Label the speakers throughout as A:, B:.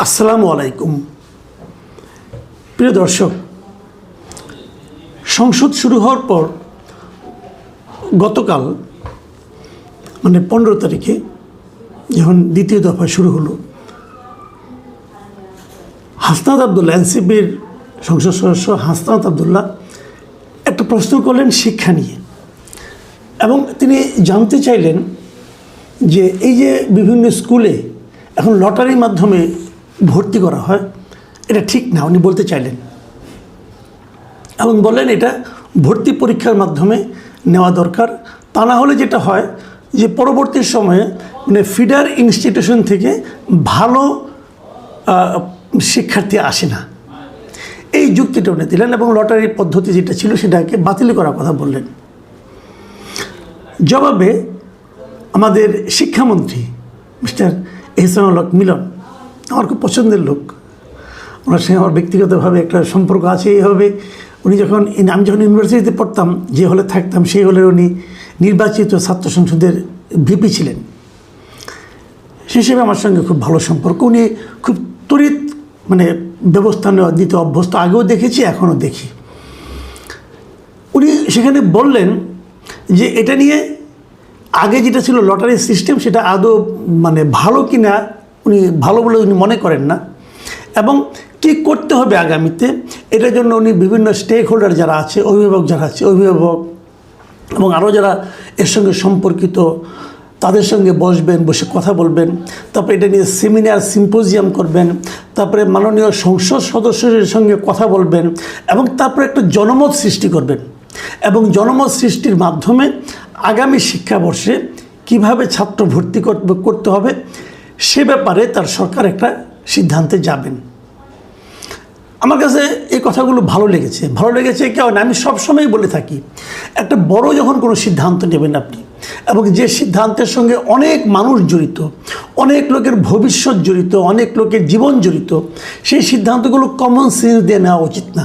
A: আসসালামু আলাইকুম। প্রিয় দর্শক, সংসদ শুরু হওয়ার পর গতকাল মানে 15 তারিখে যখন দ্বিতীয় দফা শুরু হলো, হাসনাত আবদুল্লাহ, এনসিপির সংসদ সদস্য হাসনাত আবদুল্লাহ একটা প্রশ্ন করলেন শিক্ষা নিয়ে, এবং তিনি জানতে চাইলেন যে এই যে বিভিন্ন স্কুলে এখন লটারির মাধ্যমে ভর্তি করা হয়, এটা ঠিক না। উনি বলতে চাইলেন এবং বললেন এটা ভর্তি পরীক্ষার মাধ্যমে নেওয়া দরকার। তা না হলে যেটা হয় যে পরবর্তী সময়ে মানে ফিডার ইনস্টিটিউশন থেকে ভালো শিক্ষার্থী আসে না, এই যুক্তিটা উনি দিলেন এবং লটারির পদ্ধতি যেটা ছিল সেটাকে বাতিল করার কথা বললেন। জবাবে আমাদের শিক্ষামন্ত্রী মিস্টার এহসানুল হক মিলন, আমার খুব পছন্দের লোক, ওনার সঙ্গে আমার ব্যক্তিগতভাবে একটা সম্পর্ক আছে। এইভাবে উনি আমি যখন ইউনিভার্সিটিতে পড়তাম, যে হলে থাকতাম সেই হলে উনি নির্বাচিত ছাত্র সংসদের ভিপি ছিলেন, সেই হিসেবে আমার সঙ্গে খুব ভালো সম্পর্ক। উনি খুব ত্বরিত মানে ব্যবস্থা নেওয়া দিতে অভ্যস্ত, আগেও দেখেছি এখনও দেখি। উনি সেখানে বললেন যে এটা নিয়ে আগে যেটা ছিল লটারি সিস্টেম সেটা আদৌ মানে ভালো কি না উনি ভালো বলে উনি মনে করেন না, এবং কী করতে হবে আগামীতে এটার জন্য উনি বিভিন্ন স্টেক হোল্ডার যারা আছে, অভিভাবক যারা আছে, অভিভাবক এবং আরও যারা এর সঙ্গে সম্পর্কিত তাদের সঙ্গে বসে কথা বলবেন। তারপরে এটা নিয়ে সেমিনার সিম্পোজিয়াম করবেন, তারপরে মাননীয় সংসদ সদস্যদের সঙ্গে কথা বলবেন এবং তারপরে একটা জনমত সৃষ্টি করবেন, এবং জনমত সৃষ্টির মাধ্যমে আগামী শিক্ষাবর্ষে কিভাবে ছাত্র ভর্তি করতে হবে সে ব্যাপারে তার সরকার একটা সিদ্ধান্তে যাবেন। আমার কাছে এই কথাগুলো ভালো লেগেছে কেন, আমি সবসময় বলে থাকি, একটা বড় যখন কোনো সিদ্ধান্ত নেবেন আপনি, এবং যে সিদ্ধান্তের সঙ্গে অনেক মানুষ জড়িত, অনেক লোকের ভবিষ্যৎ জড়িত, অনেক লোকের জীবন জড়িত, সেই সিদ্ধান্তগুলো কমন সেন্স দিয়ে নেওয়া উচিত না।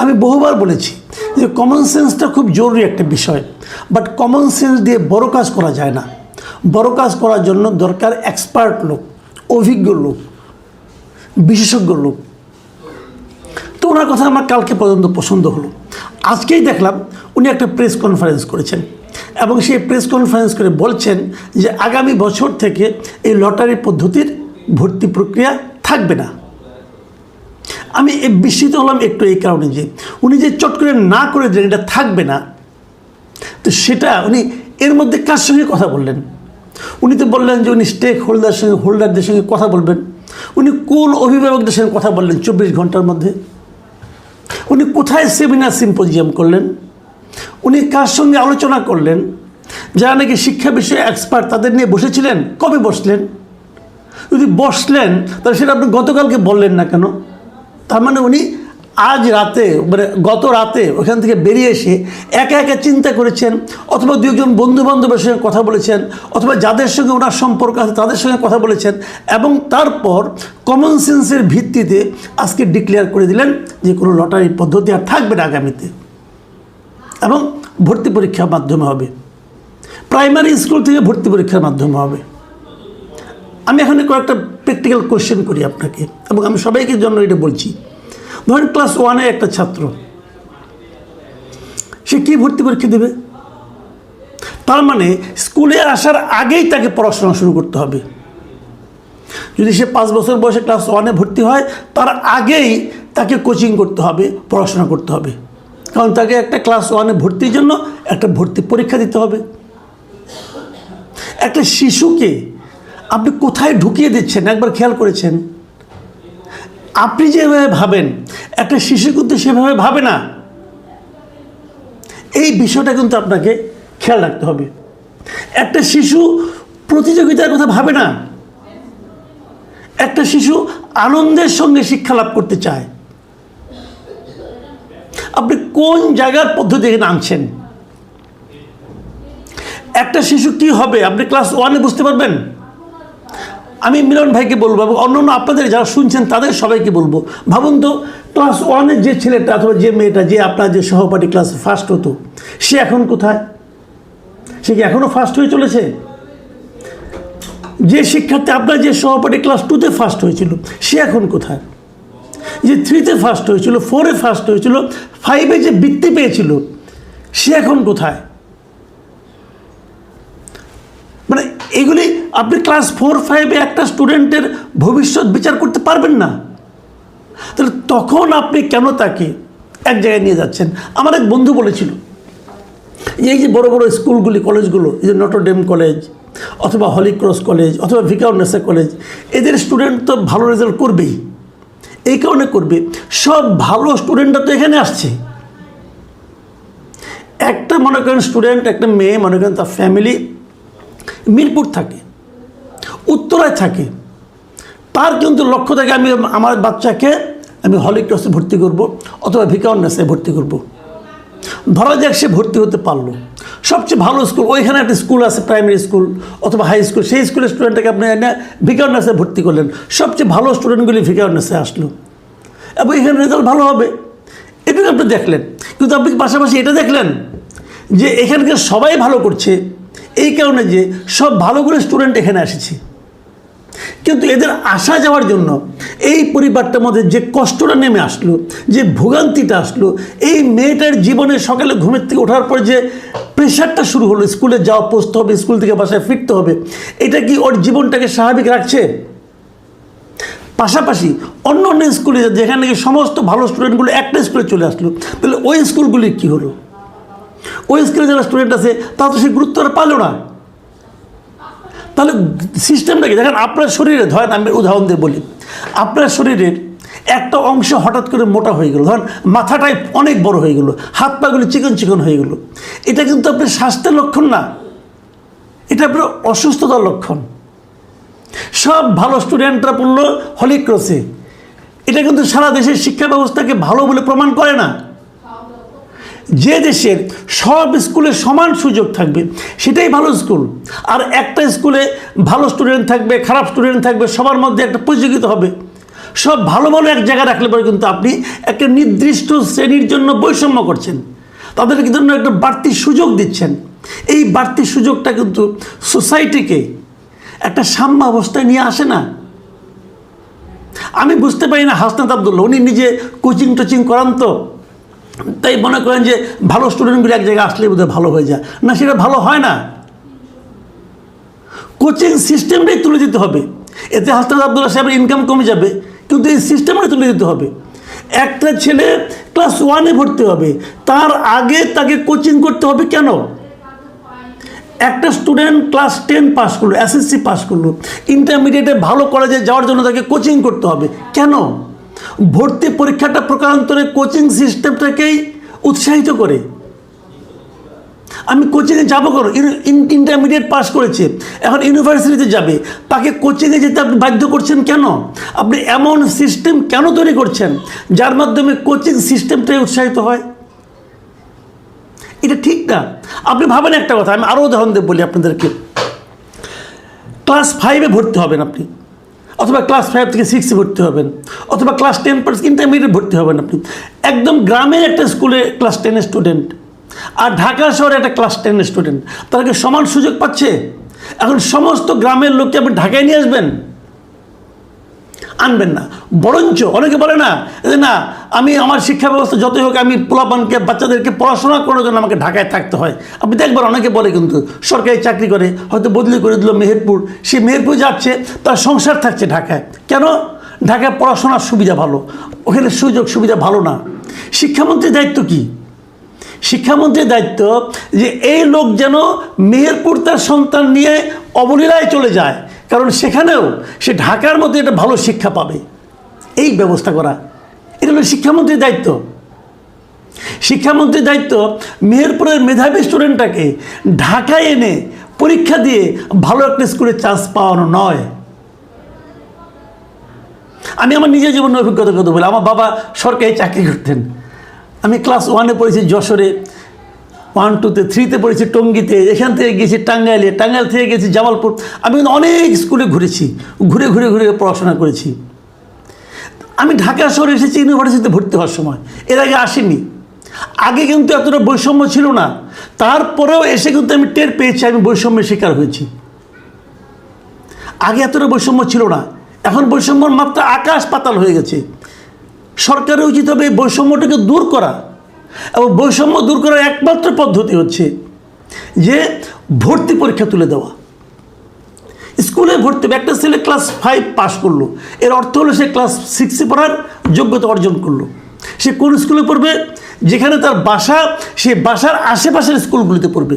A: আমি বহুবার বলেছি যে কমন সেন্সটা খুব জরুরি একটা বিষয়, বাট কমন সেন্স দিয়ে বড় কাজ করা যায় না। বড় কাজ করার জন্য দরকার এক্সপার্ট লোক, অভিজ্ঞ লোক, বিশেষজ্ঞ লোক। তো ওনার কথা আমার কালকে পর্যন্ত পছন্দ হলো। আজকেই দেখলাম উনি একটা প্রেস কনফারেন্স করেছেন, এবং সেই প্রেস কনফারেন্স করে বলছেন যে আগামী বছর থেকে এই লটারি পদ্ধতির ভর্তি প্রক্রিয়া থাকবে না। আমি বিস্মিত হলাম একটু এই কারণে যে উনি যে চট করে না করে দিলেন এটা থাকবে না, তো সেটা উনি এর মধ্যে কার সঙ্গে কথা বললেন? উনি তো বললেন যে উনি স্টেক হোল্ডারদের সঙ্গে কথা বলবেন। উনি কোন অভিভাবকদের সঙ্গে কথা বললেন 24 ঘন্টার মধ্যে? উনি কোথায় সেমিনার সিম্পোজিয়াম করলেন? উনি কার সঙ্গে আলোচনা করলেন? যারা নাকি শিক্ষা বিষয়ে এক্সপার্ট তাদের নিয়ে বসেছিলেন, কবে বসলেন? যদি বসলেন তাহলে সেটা আপনি গতকালকে বললেন না কেন? তার মানে উনি আজ রাতে মানে গত রাতে ওখান থেকে বেরিয়ে এসে একা একা চিন্তা করেছেন, অথবা দু একজন বন্ধুবান্ধবের সঙ্গে কথা বলেছেন, অথবা যাদের সঙ্গে ওনার সম্পর্ক আছে তাদের সঙ্গে কথা বলেছেন, এবং তারপর কমন সেন্সের ভিত্তিতে আজকে ডিক্লেয়ার করে দিলেন যে কোনো লটারি পদ্ধতি আর থাকবে না আগামীতে, এবং ভর্তি পরীক্ষার মাধ্যমে হবে, প্রাইমারি স্কুল থেকে ভর্তি পরীক্ষার মাধ্যমে হবে। আমি এখানে কয়েকটা প্র্যাকটিক্যাল কোয়েশ্চেন করি আপনাকে, এবং আমি সবাইকে জন্য এটা বলছি। ধরেন ক্লাস 1-এ একটা ছাত্র, সে কি ভর্তি পরীক্ষা দেবে? তার মানে স্কুলে আসার আগেই তাকে পড়াশোনা শুরু করতে হবে। যদি সে 5 বছর বয়সে ক্লাস 1-এ ভর্তি হয়, তার আগেই তাকে কোচিং করতে হবে, পড়াশোনা করতে হবে, কারণ তাকে একটা ক্লাস 1-এ ভর্তির জন্য একটা ভর্তি পরীক্ষা দিতে হবে। একটা শিশুকে আপনি কোথায় ঢুকিয়ে দিচ্ছেন একবার খেয়াল করেছেন? আপনি যেভাবে ভাবেন একটা শিশু কিন্তু সেভাবে ভাবে না। এই বিষয়টা কিন্তু আপনাকে খেয়াল রাখতে হবে। একটা শিশু প্রতিযোগিতার কথা ভাবে না, একটা শিশু আনন্দের সঙ্গে শিক্ষা লাভ করতে চায়। আপনি কোন জায়গার পদ্ধতি এখানে আনছেন? একটা শিশু কি হবে আপনি ক্লাস 1-এ বুঝতে পারবেন? আমি মিলন ভাইকে বলবো এবং অন্য আপনাদের যারা শুনছেন তাদের সবাইকে বলবো, ভাবুন তো ক্লাস 1-এর যে ছেলেটা অথবা যে মেয়েটা, যে আপনার যে সহপাঠী ক্লাসে ফার্স্ট হতো, সে এখন কোথায়? সে কি এখনও ফার্স্ট হয়ে চলেছে? যে শিক্ষার্থী আপনার যে সহপাঠী ক্লাস 2-তে ফার্স্ট হয়েছিল সে এখন কোথায়? যে 3-তে ফার্স্ট হয়েছিল, 4-এ ফার্স্ট হয়েছিল, 5-এ যে বৃত্তি পেয়েছিল সে এখন কোথায়? মানে এগুলি আপনি ক্লাস 4-5-এ একটা স্টুডেন্টের ভবিষ্যৎ বিচার করতে পারবেন না। তাহলে তখন আপনি কেন তাকে এক জায়গায় নিয়ে যাচ্ছেন? আমার এক বন্ধু বলেছিল এই যে বড় বড় স্কুলগুলি, কলেজগুলো, এই যে নটরডেম কলেজ অথবা হলি ক্রস কলেজ অথবা ভিকারুননিসা কলেজ, এদের স্টুডেন্ট তো ভালো রেজাল্ট করবেই। এই কারণে করবে, সব ভালো স্টুডেন্টরা তো এখানে আসছে। একটা মনে করেন স্টুডেন্ট, একটা মেয়ে মনে করেন তার ফ্যামিলি মিরপুর থাকে, উত্তরায় থাকে, তার কিন্তু লক্ষ্য থাকে আমি আমার বাচ্চাকে আমি হলি ক্রসে ভর্তি করব অথবা ভিকারুননিসায় ভর্তি করব। ধরা যাক সে ভর্তি হতে পারলো, সবচেয়ে ভালো স্কুল, ওইখানে একটা স্কুল আছে প্রাইমারি স্কুল অথবা হাই স্কুল, সেই স্কুলের স্টুডেন্টটাকে আপনি ভিকারুননিসায় ভর্তি করলেন, সবচেয়ে ভালো স্টুডেন্টগুলি ভিকারুননিসায় আসলো এবং এখানে রেজাল্ট ভালো হবে, এটুকু আপনি দেখলেন। কিন্তু আপনি পাশাপাশি এটা দেখলেন যে এখানকার সবাই ভালো করছে, এই কারণে যে সব ভালো করে স্টুডেন্ট এখানে এসেছে। কিন্তু এদের আসা যাওয়ার জন্য এই পরিবারটার মধ্যে যে কষ্টটা নেমে আসলো, যে ভোগান্তিটা আসলো, এই মেয়েটার জীবনে সকালে ঘুমের থেকে ওঠার পর যে প্রেশারটা শুরু হলো, স্কুলে যাওয়া, পৌঁছতে হবে, স্কুল থেকে বাসায় ফিরতে হবে, এটা কি ওর জীবনটাকে স্বাভাবিক রাখছে? পাশাপাশি অন্য অন্য স্কুলে যেখানে সমস্ত ভালো স্টুডেন্টগুলো একটা স্কুলে চলে আসলো, তাহলে ওই স্কুলগুলির কী হলো? ওই স্কুলে যারা স্টুডেন্ট আছে তা তো সে গুরুত্বটা পালো না। তাহলে সিস্টেমটা কি? দেখেন আপনার শরীরে, ধরেন আমি উদাহরণ দিয়ে বলি, আপনার শরীরের একটা অংশ হঠাৎ করে মোটা হয়ে গেল, ধরেন মাথাটাই অনেক বড় হয়ে গেল, হাত পাগুলি চিকন চিকন হয়ে গেল, এটা কিন্তু আপনার স্বাস্থ্যের লক্ষণ না, এটা আপনার অসুস্থতার লক্ষণ। সব ভালো স্টুডেন্টরা পড়লো হলি ক্রসে, এটা কিন্তু সারা দেশের শিক্ষা ব্যবস্থাকে ভালো বলে প্রমাণ করে না। যে দেশের সব স্কুলে সমান সুযোগ থাকবে সেটাই ভালো স্কুল, আর একটা স্কুলে ভালো স্টুডেন্ট থাকবে, খারাপ স্টুডেন্ট থাকবে, সবার মধ্যে একটা প্রতিযোগিতা হবে। সব ভালো ভালো এক জায়গায় রাখলে পরে কিন্তু আপনি একটা নির্দিষ্ট শ্রেণীর জন্য বৈষম্য করছেন, তাদেরকে জন্য একটা বাড়তি সুযোগ দিচ্ছেন। এই বাড়তি সুযোগটা কিন্তু সোসাইটিকে একটা সাম্য অবস্থায় নিয়ে আসে না। আমি বুঝতে পারি না হাসনাত আব্দুল্লাহ, উনি নিজে কোচিং টোচিং করান তো, তাই মনে করেন যে ভালো স্টুডেন্টগুলো এক জায়গায় আসলে বোধহয় ভালো হয়ে যায় না, সেটা ভালো হয় না। কোচিং সিস্টেমটাই তুলে দিতে হবে, এতে হাসনাত আব্দুল্লাহ সাহেবের ইনকাম কমে যাবে, কিন্তু এই সিস্টেমটাই তুলে দিতে হবে। একটা ছেলে ক্লাস 1-এ ভর্তি হবে, তার আগে তাকে কোচিং করতে হবে কেন? একটা স্টুডেন্ট ক্লাস 10 পাস করলো, এসএসসি পাস করলো, ইন্টারমিডিয়েটে ভালো কলেজে যাওয়ার জন্য তাকে কোচিং করতে হবে কেন? ভর্তি পরীক্ষাটা প্রকারান্তরে কোচিং সিস্টেমটাকেই উৎসাহিত করে। আমি কোচিংয়ে যাবো কেন? ইন্টারমিডিয়েট পাস করেছে, এখন ইউনিভার্সিটিতে যাবে, তাকে কোচিংয়ে যেতে আপনি বাধ্য করছেন কেন? আপনি এমন সিস্টেম কেন তৈরি করছেন যার মাধ্যমে কোচিং সিস্টেমটাই উৎসাহিত হয়? এটা ঠিক না। আপনি ভাবেন একটা কথা, আমি আরও উদাহরণ দিয়ে বলি আপনাদেরকে। ক্লাস 5-এ ভর্তি হবেন আপনি, অথবা ক্লাস 5 থেকে 6-এ ভর্তি হবেন, অথবা ক্লাস 10 ইন্টারমিডিয়েট ভর্তি হবেন আপনি। একদম গ্রামের একটা স্কুলে ক্লাস 10-এর স্টুডেন্ট আর ঢাকা শহরে একটা ক্লাস 10-এর স্টুডেন্ট, তারা কি সমান সুযোগ পাচ্ছে? এখন সমস্ত গ্রামের লোককে আপনি ঢাকায় নিয়ে আসবেন? আনবেন না। বরঞ্চ অনেকে বলে না যে না, আমি আমার শিক্ষা ব্যবস্থা যতই হোক আমি পোলাপানকে, বাচ্চাদেরকে পড়াশোনা করার জন্য আমাকে ঢাকায় থাকতে হয়। আপনি দেখবেন অনেকে বলে কিন্তু সরকারি চাকরি করে, হয়তো বদলি করে দিল মেহেরপুর, সে মেহেরপুর যাচ্ছে, তার সংসার থাকছে ঢাকায়। কেন? ঢাকায় পড়াশোনার সুবিধা ভালো, ওখানে সুযোগ সুবিধা ভালো না। শিক্ষামন্ত্রীর দায়িত্ব কি? শিক্ষামন্ত্রীর দায়িত্ব যে এই লোক যেন মেহেরপুর তার সন্তান নিয়ে অবলীলায় চলে যায়, কারণ সেখানেও সে ঢাকার মধ্যে একটা ভালো শিক্ষা পাবে, এই ব্যবস্থা করা। এটা হলো শিক্ষামন্ত্রীর দায়িত্ব। শিক্ষামন্ত্রীর দায়িত্ব মেহেরপুরের মেধাবী স্টুডেন্টটাকে ঢাকায় এনে পরীক্ষা দিয়ে ভালো একটা স্কুলে চান্স পাওয়ানো নয়। আমি আমার নিজের জীবনের অভিজ্ঞতার কথা বলি। আমার বাবা সরকারি চাকরি করতেন। আমি ক্লাস 1-এ পড়েছি যশোরে, 1, 2-তে, 3-তে পড়েছি টঙ্গীতে, এখান থেকে গেছি টাঙ্গাইলে, টাঙ্গাইল থেকে গেছি জামালপুর। আমি কিন্তু অনেক স্কুলে ঘুরেছি, ঘুরে ঘুরে ঘুরে পড়াশোনা করেছি। আমি ঢাকা শহরে এসেছি ইউনিভার্সিটিতে ভর্তি হওয়ার সময়, এর আগে আসিনি। আগে কিন্তু এতটা বৈষম্য ছিল না, তারপরেও এসে কিন্তু আমি টের পেয়েছি আমি বৈষম্যের শিকার হয়েছি। আগে এতটা বৈষম্য ছিল না, এখন বৈষম্যর মাত্রা আকাশ পাতাল হয়ে গেছে। সরকারের উচিত হবে এই বৈষম্যটাকে দূর করা, এবং বৈষম্য দূর করার একমাত্র পদ্ধতি হচ্ছে যে ভর্তি পরীক্ষা তুলে দেওয়া। স্কুলে ভর্তি হবে, একটা ছেলে ক্লাস 5 পাস করলো, এর অর্থ হলো সে ক্লাস 6-এ পড়ার যোগ্যতা অর্জন করলো। সে কোন স্কুলে পড়বে? যেখানে তার বাসা, সে বাসার আশেপাশের স্কুলগুলিতে পড়বে।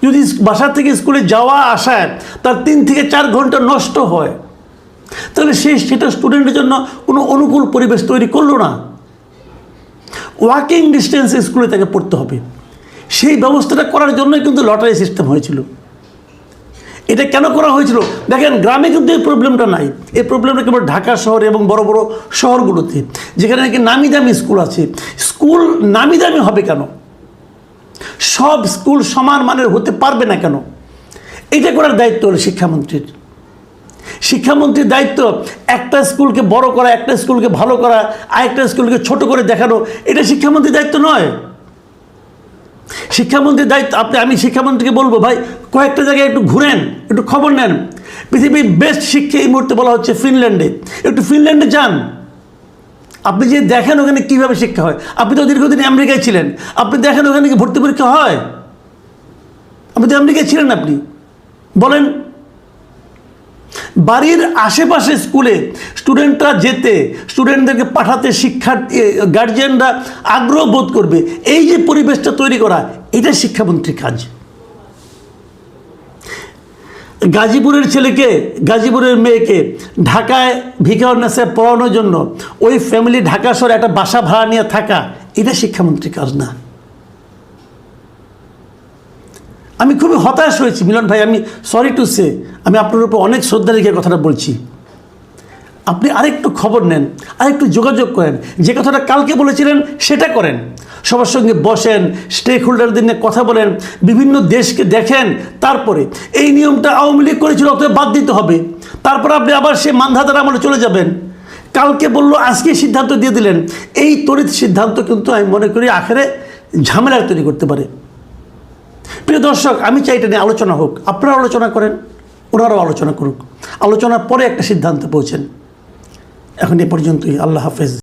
A: যদি বাসা থেকে স্কুলে যাওয়া আসায় তার 3 থেকে 4 ঘন্টা নষ্ট হয়, তাহলে সেটা স্টুডেন্টের জন্য কোনো অনুকূল পরিবেশ তৈরি করলো না। ওয়াকিং ডিস্টেন্সে স্কুলে তাকে পড়তে হবে। সেই ব্যবস্থাটা করার জন্যই কিন্তু লটারি সিস্টেম হয়েছিল। এটা কেন করা হয়েছিল? দেখেন, গ্রামে কিন্তু এই প্রবলেমটা নাই। এই প্রবলেমটা কেবল ঢাকা শহরে এবং বড় বড় শহরগুলোতে, যেখানে নাকি নামি দামি স্কুল আছে। স্কুল নামি দামি হবে কেন? সব স্কুল সমান মানের হতে পারবে না কেন? এটা করার দায়িত্ব হলো শিক্ষামন্ত্রীর। শিক্ষামন্ত্রীর দায়িত্ব একটা স্কুলকে বড় করা, একটা স্কুলকে ভালো করা, আরেকটা স্কুলকে ছোট করে দেখানো। এটা শিক্ষামন্ত্রীর দায়িত্ব নয়। শিক্ষামন্ত্রীর দায়িত্ব, আমি শিক্ষামন্ত্রীকে বলবো, ভাই কয়েকটা জায়গায় একটু ঘুরেন, একটু খবর নেন। পৃথিবীর বেস্ট শিক্ষা এই মুহূর্তে বলা হচ্ছে ফিনল্যান্ডে। একটু ফিনল্যান্ডে যান, আপনি যে দেখেন ওখানে কীভাবে শিক্ষা হয়। আপনি তো দীর্ঘদিন আমেরিকায় ছিলেন, আপনি দেখেন ওখানে কি ভর্তি পরীক্ষা হয়? আপনি তো আমেরিকায় ছিলেন, আপনি বলেন। বাড়ির আশেপাশে স্কুলে স্টুডেন্টরা যেতে, স্টুডেন্টদেরকে পাঠাতে শিক্ষার্থী গার্জিয়ানরা আগ্রহ বোধ করবে, এই যে পরিবেশটা তৈরি করা, এটা শিক্ষামন্ত্রীর কাজ। গাজীপুরের ছেলেকে, গাজীপুরের মেয়েকে ঢাকায় ভিকারুন্নেসে পড়ানোর জন্য ওই ফ্যামিলি ঢাকা শহরে একটা বাসা ভাড়া নিয়ে থাকা, এটা শিক্ষামন্ত্রীর কাজ না। আমি খুবই হতাশ হয়েছি মিলন ভাই, আমি সরি টু সে, আমি আপনার উপর অনেক শ্রদ্ধা রেখে কথাটা বলছি। আপনি আরেকটু খবর নেন, আরেকটু যোগাযোগ করেন, যে কথাটা কালকে বলেছিলেন সেটা করেন। সবার সঙ্গে বসেন, স্টেক হোল্ডারদের নিয়ে কথা বলেন, বিভিন্ন দেশকে দেখেন। তারপরে এই নিয়মটা আওয়ামী লীগ করেছিল, অতএব বাদ দিতে হবে। তারপর আপনি আবার সে মানধাতার আমলে চলে যাবেন। কালকে বললো, আজকে সিদ্ধান্ত দিয়ে দিলেন। এই তড়িৎ সিদ্ধান্ত কিন্তু আমি মনে করি আখেরে ঝামেলা তৈরি করতে পারে। প্রিয় দর্শক, আমি চাই এটা নিয়ে আলোচনা হোক, আপনারা আলোচনা করেন, ওনারাও আলোচনা করুক, আলোচনার পরে একটা সিদ্ধান্তে পৌঁছেন। এখন এ পর্যন্তই। আল্লাহ হাফেজ।